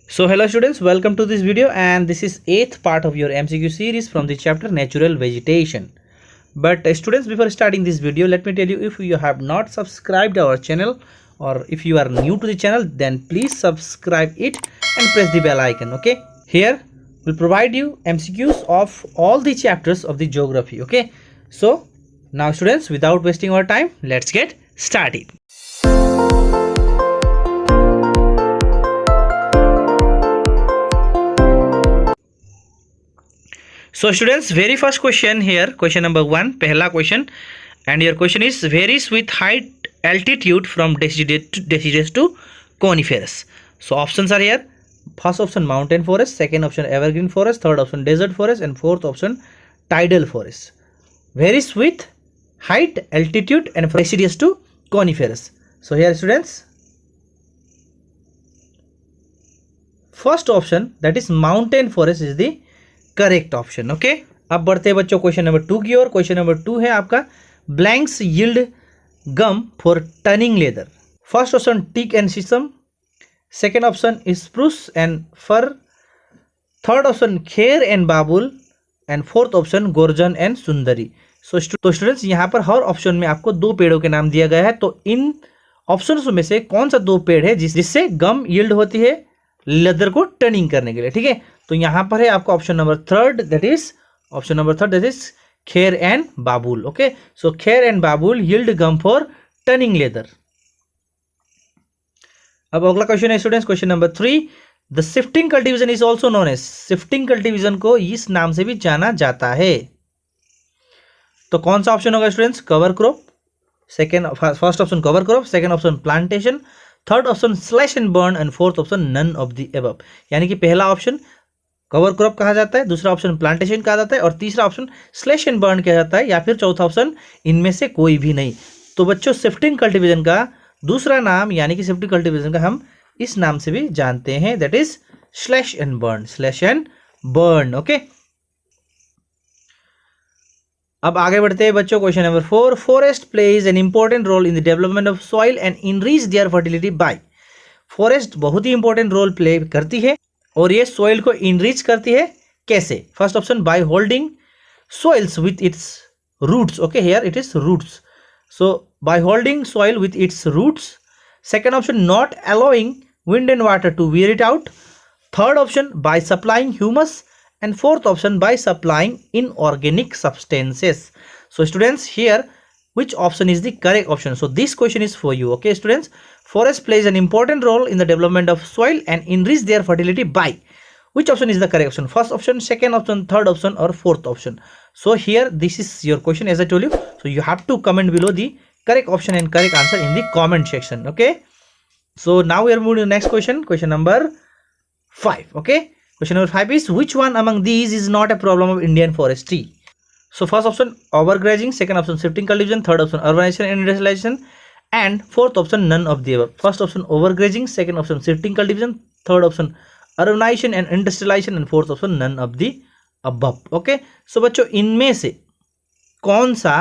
So hello students, welcome to this video, and this is 8th part of your MCQ series from the chapter Natural Vegetation. But students, before starting this video, let me tell you, if you have not subscribed our channel or if you are new to the channel, then please subscribe it and press the bell icon. Okay, here we'll provide you MCQs of all the chapters of the geography. Okay, so now students, without wasting our time, let's get started. So students, very first question here, question number 1, pehla question, and your question is varies with height altitude from deciduous to coniferous. So options are here. First option mountain forest, second option evergreen forest, third option desert forest, and fourth option tidal forest. Varies with height, altitude, and from deciduous to coniferous. So here students, first option, that is mountain forest, is the correct option. Okay, अब बढ़ते हैं बच्चों question number 2 की ओर. Question number 2 है आपका blanks yield gum for turning leather. First option teak and sheesham, second option spruce and fir, third option khair and babul, and fourth option gurjan and sundari. तो students, यहाँ पर हर ऑप्शन में आपको दो पेड़ों के नाम दिया गया है. तो इन ऑप्शंस में से कौन सा दो पेड़ है जिससे गम यील्ड होती है लेदर को टर्निंग करने के लिए. ठीक है, तो यहां पर है आपका option number third, that is khair and babul. Okay, so khair and babul yield gum for turning leather. अब अगला क्वेश्चन है students, question number 3. The shifting cultivation is also known as, shifting cultivation को इस नाम से भी जाना जाता है. तो कौन सा ऑप्शन होगा students? Cover crop, first option cover crop, second option plantation, third option slash and burn, and fourth option none of the above. यानी कि पहला ऑप्शन कवर क्रॉप कहा जाता है, दूसरा ऑप्शन प्लांटेशन कहा जाता है, और तीसरा ऑप्शन स्लैश एंड बर्न कहा जाता है, या फिर चौथा ऑप्शन इनमें से कोई भी नहीं. तो बच्चों, शिफ्टिंग कल्टीवेशन का दूसरा नाम, यानी कि शिफ्टिंग कल्टीवेशन का हम इस नाम से भी जानते हैं, that is slash and burn. Okay, अब आगे बढ़ते हैं बच्चों. Question number 4. Forest plays an important role in the development of soil and enrich their fertility by. Forest बहुत ही इंपॉर्टेंट रोल प्ले करती है और ये सॉइल को इनरिच करती है. कैसे? First option by holding soils with its roots. Okay, here it is roots, so by holding soil with its roots. Second option not allowing wind and water to wear it out. Third option by supplying humus, and fourth option by supplying inorganic substances. So students, here which option is the correct option? So this question is for you. Okay students, forest plays an important role in the development of soil and enrich their fertility by, which option is the correct option? First option, second option, third option, or fourth option? So here this is your question, as I told you. So you have to comment below the correct option and correct answer in the comment section. Okay, so now we are moving to the next question, question number 5. Okay, question number 5 is which one among these is not a problem of Indian forestry? So first option overgrazing, second option shifting cultivation, third option urbanization and industrialization, and fourth option none of the above. First option overgrazing, second option shifting cultivation, third option urbanization and industrialization, and fourth option none of the above. Okay, so बच्चों, इनमें से कौन सा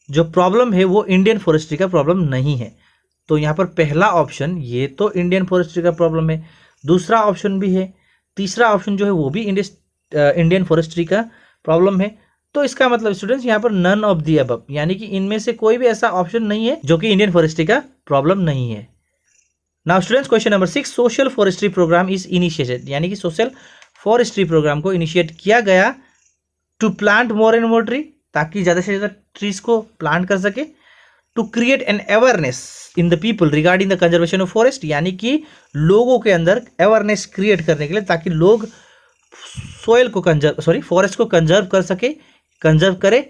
जो problem है वो Indian forestry का problem नहीं है? तो यहाँ पर पहला ऑप्शन, ये तो इंडियन फॉरेस्ट्री का प्रॉब्लम है, दूसरा ऑप्शन भी है, तीसरा ऑप्शन जो है वो भी इंडियन फॉरेस्ट्री का प्रॉब्लम है. तो इसका मतलब स्टूडेंट्स, यहाँ पर नन ऑफ दी अबव, यानी कि इनमें से कोई भी ऐसा ऑप्शन नहीं है जो कि इंडियन फॉरेस्ट्री का प्रॉब्लम नहीं है. Now students, question number 6. Social forestry programme is initiated, यानी कि सोशल फॉरेस्ट्री प्रोग्राम को इनिशिएट किया गया to plant more and more tree, ताकि ज़्यादा से ज़्यादा ट्रीज को प्लांट कर सके. To create an awareness in the people regarding the conservation of forest, यानी कि लोगों के अंदर अवेयरनेस क्रिएट करने के लिए, ताकि लोग सोइल को फॉरेस्ट को कंजर्व करे.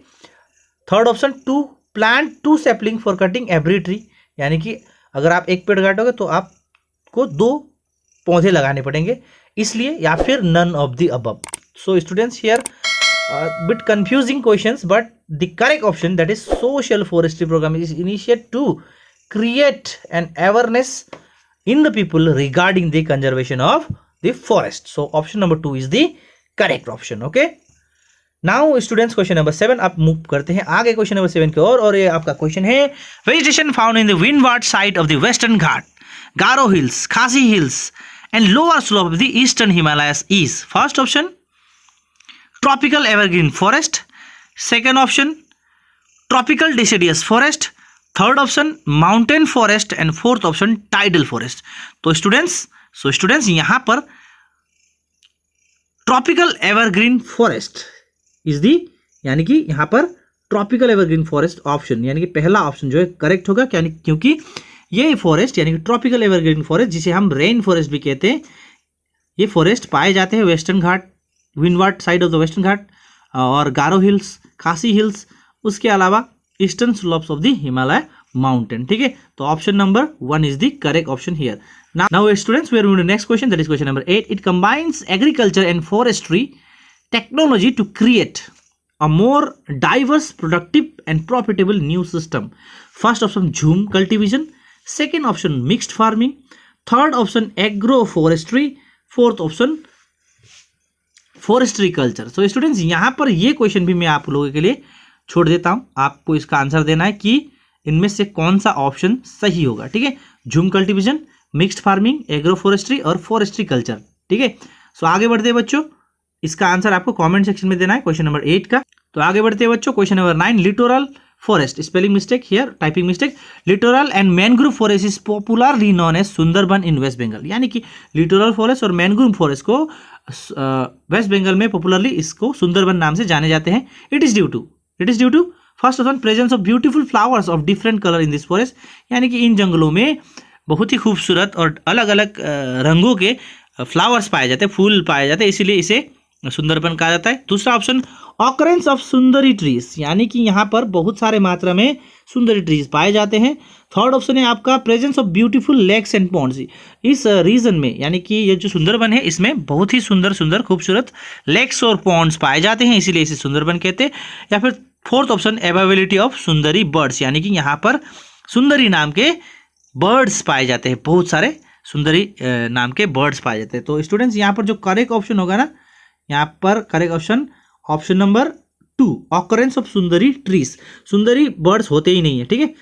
Third option to plant 2 sapling for cutting every tree, यानी कि अगर आप एक पेड़ काटोगे तो आपको 2 पौधे लगाने पड़ेंगे, इसलिए, या फिर none of the above. So students, here bit confusing questions, but the correct option, that is social forestry program, is initiated to create an awareness in the people regarding the conservation of the forest. So option number 2 is the correct option. Okay, now students, question number 7. आप move करते हैं आगे question number 7 की ओर, और ये आपका question है vegetation found in the windward side of the western Ghat, Garo hills, Khasi hills and lower slope of the eastern Himalayas is? First option, tropical evergreen forest. Second option, tropical deciduous forest. Third option mountain forest and fourth option tidal forest. तो students यहाँ पर tropical evergreen forest is the, यानी कि यहाँ पर tropical evergreen forest option यानी कि पहला ऑप्शन जो है करेक्ट होगा, क्योंकि ये फॉरेस्ट यानी कि ट्रॉपिकल एवरग्रीन फॉरेस्ट जिसे हम रेन फॉरेस्ट भी कहते हैं, ये फॉरेस्ट पाए जाते हैं western Ghat, windward side of the western Ghat और गारो हिल्स, खासी हिल्स, उसके अलावा eastern slopes of the Himalaya mountain. ठीक है, तो option number 1 is the correct option here. Now students we are moving to next question, that is question number 8. It combines agriculture and forestry technology to create a more diverse, productive and profitable new system. First option Jhum cultivation, second option mixed farming, third option agroforestry, fourth option forestry culture. So students यहाँ पर ये question भी मैं आप लोगों के लिए छोड़ देता हूँ, आपको इसका आंसर देना है कि इनमें से कौन सा ऑप्शन सही होगा. ठीक है, झूम कल्टीवेशन, मिक्स्ड फार्मिंग, एग्रोफॉरेस्ट्री और फॉरेस्ट्री कल्चर. ठीक है, सो आगे बढ़ते हैं बच्चों, इसका आंसर आपको कमेंट सेक्शन में देना है क्वेश्चन नंबर 8 का. तो आगे बढ़ते हैं बच्चों, question number 9. Littoral forest, spelling mistake here, typing mistake. Littoral and mangrove forest is popularly known as Sundarban in West Bengal. यानी कि लिटोरल फॉरेस्ट और मैनग्रोव फॉरेस्ट को वेस्ट बंगाल में पॉपुलरली इसको सुंदरबन नाम से जाने जाते हैं. It is due to first option presence of beautiful flowers of different colour in this forest. यानी कि इन जंगलों में बहुत ही खूबसूरत और अलग अलग रंगों के फ्लावर्स पाए जाते हैं, फूल पाए जाते हैं, इसीलिए इसे सुंदरबन कहा जाता है. दूसरा option occurrence of sundari trees, यानी कि यहाँ पर बहुत सारे मात्रा में सुंदरी ट्रीज पाए जाते हैं. थर्ड ऑप्शन है आपका presence of beautiful lakes and ponds. इस रीजन में यानी कि ये जो सुंदरबन है इसमें बहुत ही सुंदर खूबसूरत लेक्स और पॉन्ड्स पाए जाते हैं, इसीलिए इसे सुंदरबन कहते हैं. या फिर fourth option availability of Sundari birds, यानी कि यहाँ पर सुंदरी नाम के बर्ड्स पाए जाते हैं, बहुत सारे सुंदरी नाम के बर्ड्स पाए जाते हैं. तो स्टूडेंट्स यहाँ पर जो करेक्ट ऑप्शन होगा ना, यहाँ पर correct option number 2, occurrence of sundari trees. Sundari birds होते ही नहीं है. ठीक है,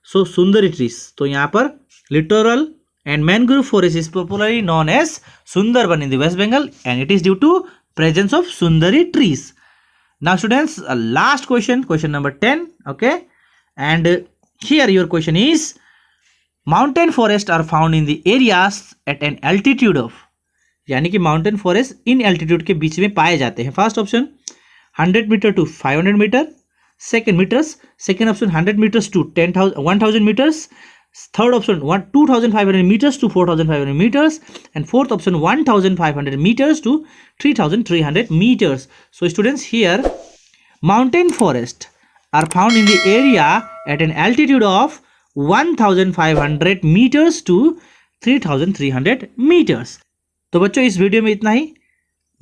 सो सुंदरी ट्रीज. तो यहाँ पर littoral and mangrove forest is popularly known as Sundarban in the West Bengal and it is due to presence of sundari trees. Now students, last question number 10. Okay, and here your question is, mountain forests are found in the areas at an altitude of, यानी कि mountain forest इन altitude के बीच में पाए जाते हैं. First option 100 metre to 500 metre, second option 100 metres to 1000 metres, third option 2500 meters to 4500 meters, and fourth option 1500 meters to 3300 meters. So students, here mountain forests are found in the area at an altitude of 1500 meters to 3300 meters. तो बच्चों इस video में इतना ही,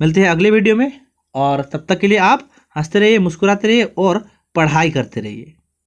मिलते हैं अगले video में, और तब तक के लिए आप हंसते रहिए, मुस्कुराते रहिए और पढ़ाई करते रहिए.